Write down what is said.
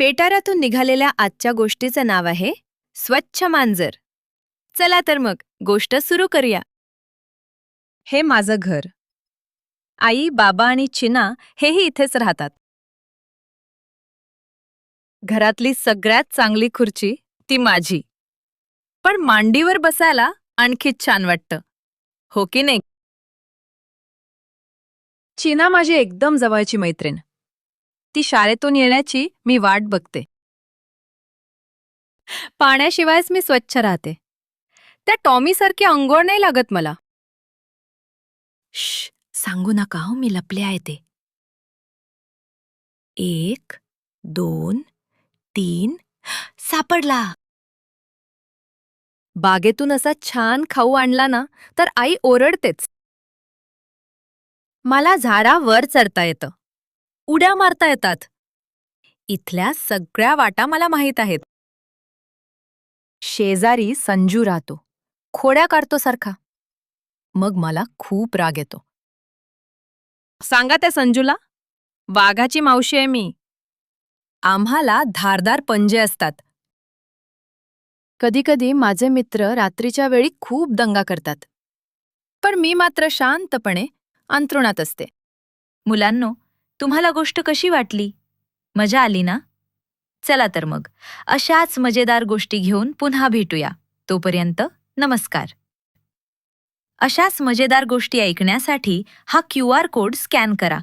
पेटाऱ्यातून निघालेल्या आजच्या गोष्टीचं नाव आहे स्वच्छ मांजर. चला तर मग गोष्ट सुरू करूया. हे माझं घर. आई, बाबा आणि चिना हेही इथेच राहतात. घरातली सगळ्यात चांगली खुर्ची ती माझी. पण मांडीवर बसायला आणखीच छान वाटतं, हो की नाही? चिना माझी एकदम जवळची मैत्रीण. ती शाळेतून येण्याची मी वाट बघते. पाण्याशिवायच मी स्वच्छ राहते. त्या टॉमीसारखी अंघोळ नाही लागत मला. श्श, सांगू नका हो, मी लपले आहे ते. 1, 2, 3, सापडला. बागेतून असा छान खाऊ आणला ना तर आई ओरडतेच. मला झाडावर चढता येतं, उड्या मारता येतात. इथल्या सगळ्या वाटा मला माहीत आहेत. शेजारी संजू राहतो, खोड्या काढतो सारखा. मग मला खूप राग येतो. सांगा त्या संजूला, वाघाची मावशी आहे मी. आम्हाला धारदार पंजे असतात. कधीकधी माझे मित्र रात्रीच्या वेळी खूप दंगा करतात, पण मी मात्र शांतपणे अंथरुणात असते. मुलांनो, तुम्हाला गोष्ट कशी वाटली? मजा आली ना? चला तर मग अशाच मजेदार गोष्टी घेऊन पुन्हा भेटूया. तोपर्यंत नमस्कार. अशाच मजेदार गोष्टी ऐकण्यासाठी हा QR कोड स्कॅन करा